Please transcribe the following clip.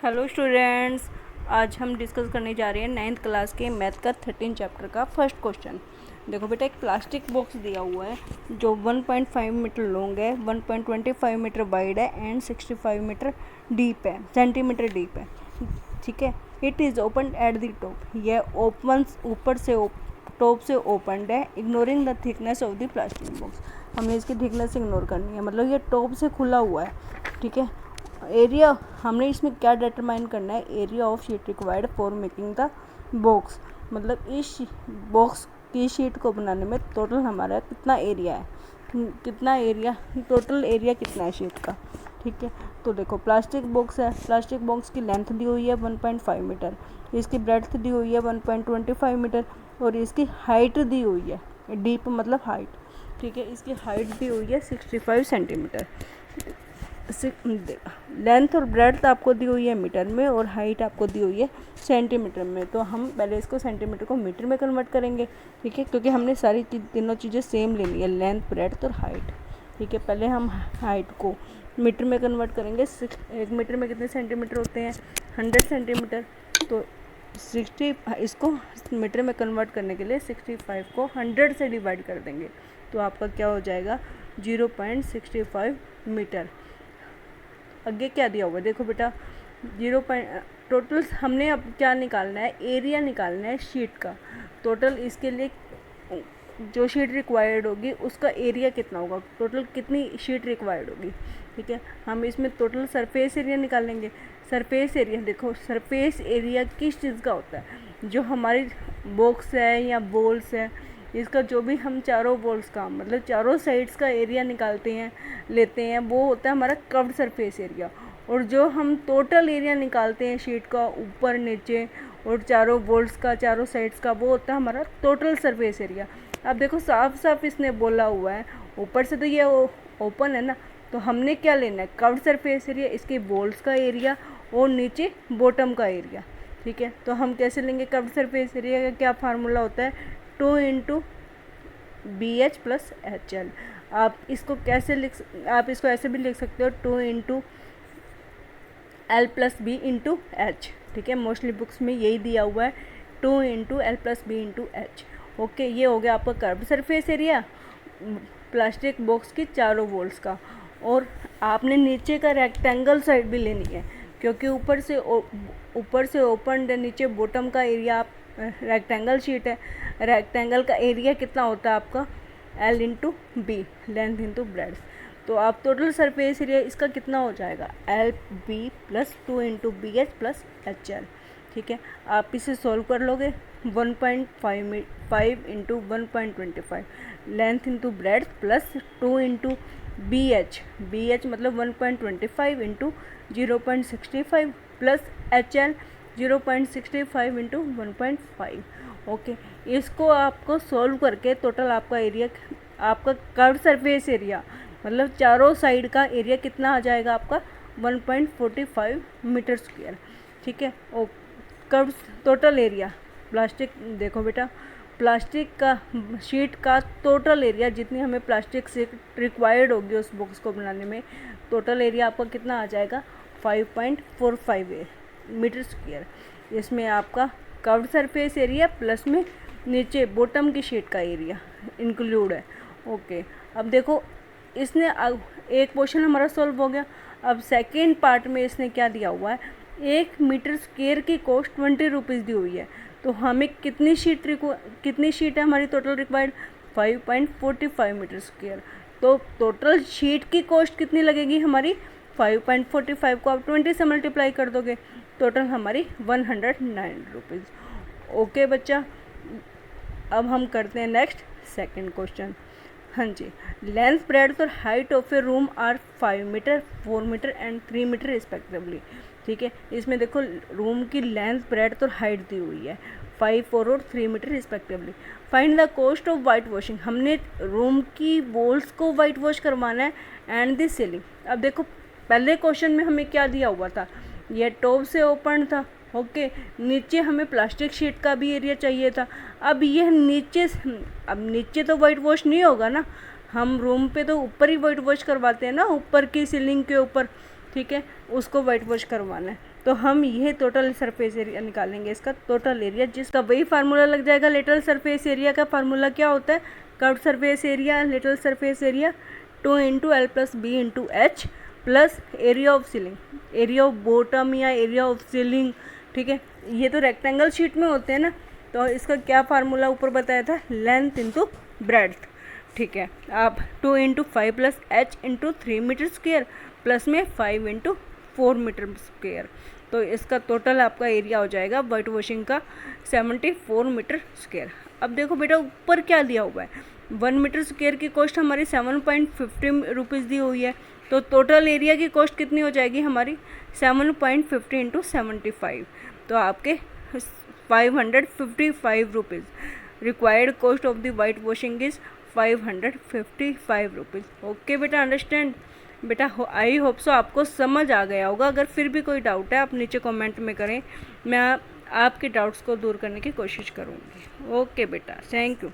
Hello students, आज हम discuss करने जा रहे हैं 9th क्लास के मैथ का 13 चैप्टर का फर्स्ट क्वेश्चन। देखो बेटा, एक प्लास्टिक बॉक्स दिया हुआ है जो 1.5 मीटर लॉन्ग है, 1.25 मीटर वाइड है एंड 65 मीटर डीप है, सेंटीमीटर डीप है। ठीक है, it is open at the top. यह ओपन ऊपर से टॉप से ओपन है, ignoring the thickness of the plastic box. हमने इसकी थिकनेस इग्नोर करनी है, मतलब ये टॉप से खुला हुआ है। ठीक है, एरिया हमने इसमें क्या डिटरमाइन करना है, area of sheet required for making the box. मतलब इस बॉक्स की शीट को बनाने में टोटल हमारा कितना एरिया है, कितना एरिया, टोटल एरिया कितना है शीट का। ठीक है, तो देखो प्लास्टिक बॉक्स है, प्लास्टिक बॉक्स की लेंथ दी हुई है 1.5 मीटर, इसकी ब्रेड्थ दी हुई है 1.25 मीटर और इसकी हाइट दी हुई है, डीप मतलब हाइट। ठीक है, इसकी हाइट दी हुई है 65 सेंटीमीटर। लेंथ और ब्रेड्थ आपको दी हुई है मीटर में और हाइट आपको दी हुई है सेंटीमीटर में। तो हम पहले इसको सेंटीमीटर को मीटर में कन्वर्ट करेंगे। ठीक है, क्योंकि हमने सारी तीनों चीज़ें सेम लेनी है, लेंथ, ब्रेड्थ और हाइट। ठीक है, पहले हम हाइट को मीटर में कन्वर्ट करेंगे। 1 मीटर में कितने सेंटीमीटर होते हैं, 100 सेंटीमीटर। तो 60 इसको मीटर में कन्वर्ट करने के लिए 65 को 100 से डिवाइड कर देंगे, तो आपका क्या हो जाएगा 0.65 मीटर। आगे क्या दिया हुआ है, देखो बेटा, टोटल हमने अब क्या निकालना है, एरिया निकालना है शीट का। टोटल इसके लिए जो शीट रिक्वायर्ड होगी उसका एरिया कितना होगा, टोटल कितनी शीट रिक्वायर्ड होगी। ठीक है, हम इसमें टोटल सरफेस एरिया निकालेंगे। सरफेस एरिया देखो, सरफेस एरिया किस चीज़ का होता है, जो हमारी बॉक्स है या बॉल्स है, इसका जो भी हम चारों बॉल्स का मतलब चारों साइड्स का एरिया निकालते हैं, लेते हैं, वो होता है हमारा कर्व्ड सरफेस एरिया। और जो हम टोटल एरिया निकालते हैं शीट का, ऊपर नीचे और चारों बॉल्स का, चारों साइड्स का, वो होता है हमारा टोटल सरफेस एरिया। अब देखो साफ साफ इसने बोला हुआ है, ऊपर से तो ये ओपन है ना, तो हमने क्या लेना है, कर्व्ड सरफेस एरिया, इसके बॉल्स का एरिया और नीचे बॉटम का एरिया। ठीक है, तो हम कैसे लेंगे, कर्व्ड सरफेस एरिया का क्या फार्मूला होता है, 2 इंटू BH प्लस HL। आप इसको आप इसको ऐसे भी लिख सकते हो, 2 into L plus B into H. ठीक है, मोस्टली बुक्स में यही दिया हुआ है, 2 into L plus B into H. Okay, ये हो गया आपका curved surface area plastic box की चारों वॉल्स का। और आपने नीचे का रेक्टेंगल साइड भी लेनी है, क्योंकि ऊपर से ओपन है, नीचे बॉटम का एरिया, आप रेक्टेंगल शीट है, रेक्टेंगल का एरिया कितना होता है आपका, L into B, length into breadth. तो आप टोटल सरफेस एरिया इसका कितना हो जाएगा, LB plus 2 into BH plus HL। ठीक है, आप इसे सॉल्व कर लोगे, 1.5 into 1.25 length into breadth plus 2 into BH मतलब 1.25 into 0.65 plus HL 0.65 into 1.5। Okay, इसको आपको सॉल्व करके टोटल आपका एरिया, आपका कर्व सरफेस एरिया मतलब चारों साइड का एरिया कितना आ जाएगा आपका, 1.45 मीटर स्क्वायर। ठीक है, और कर्व टोटल एरिया प्लास्टिक, देखो बेटा, प्लास्टिक का शीट का टोटल एरिया, जितनी हमें प्लास्टिक से रिक्वायर्ड होगी उस बॉक्स को बनाने में, टोटल एरिया आपका कितना आ जाएगा, 5.45 मीटर स्क्वायर। इसमें आपका कर्व्ड सरफेस एरिया प्लस में नीचे बॉटम की शीट का एरिया इंक्लूड है। ओके, अब देखो इसने एक पोर्शन हमारा सॉल्व हो गया। अब सेकेंड पार्ट में इसने क्या दिया हुआ है, 1 मीटर स्क्वायर की कॉस्ट 20 रुपीज़ दी हुई है। तो हमें कितनी शीट है हमारी टोटल रिक्वायर्ड, 5.45 मीटर स्क्वायर। तो टोटल शीट की कॉस्ट कितनी लगेगी हमारी, 5.45 को आप 20 से मल्टीप्लाई कर दोगे, टोटल हमारी 109 रुपीज़। ओके बच्चा, अब हम करते हैं नेक्स्ट सेकंड क्वेश्चन। हाँ जी, लेंथ, ब्रेड्थ और height of a room are 5 metre, 4 metre and 3 metre respectively. ठीक है, इसमें देखो रूम की लेंथ, ब्रेड्थ और हाइट दी हुई है 5, 4 और 3 metre respectively. Find the cost of white washing, हमने रूम की वॉल्स को वाइट वॉश करवाना है एंड द सीलिंग। अब देखो पहले क्वेश्चन में हमें क्या दिया हुआ था, यह टॉप से ओपन था। ओके, नीचे हमें प्लास्टिक शीट का भी एरिया चाहिए था। अब यह नीचे तो वाइट वॉश नहीं होगा ना, हम रूम पे तो ऊपर ही वाइट वॉश करवाते हैं ना, ऊपर की सीलिंग के ऊपर। ठीक है, उसको वाइट वॉश करवाना है। तो हम ये टोटल सरफेस एरिया निकालेंगे, इसका टोटल एरिया, जिसका वही फार्मूला लग जाएगा। लेटरल सरफेस एरिया का फार्मूला क्या होता है? Curved surface area, lateral surface area 2 into L plus B into H plus area of ceiling, area of bottom या एरिया ऑफ सीलिंग, ठीक है। ये तो रेक्टेंगल शीट में होते हैं ना, तो इसका क्या फार्मूला ऊपर बताया था? लेंथ इंटू ब्रेड्थ, ठीक है। आप 2 into 5 plus H into 3 metre square plus में 5 इंटू 4 मीटर स्क्वेयर, तो इसका टोटल आपका एरिया हो जाएगा वाइट वॉशिंग का 74 मीटर स्क्वेयर। अब देखो बेटा ऊपर क्या दिया हुआ है, 1 मीटर स्क्वेयर की कॉस्ट हमारी 7.50 रुपीज़ दी हुई है, तो टोटल एरिया की कॉस्ट कितनी हो जाएगी हमारी? 7.50 इंटू 75, तो आपके 555 rupees. Required cost of the white washing is 555 rupees. Okay बेटा, अंडरस्टैंड बेटा, आई होप सो आपको समझ आ गया होगा। अगर फिर भी कोई डाउट है आप नीचे कमेंट में करें, मैं आपके डाउट्स को दूर करने की कोशिश करूँगी। ओके बेटा, थैंक यू।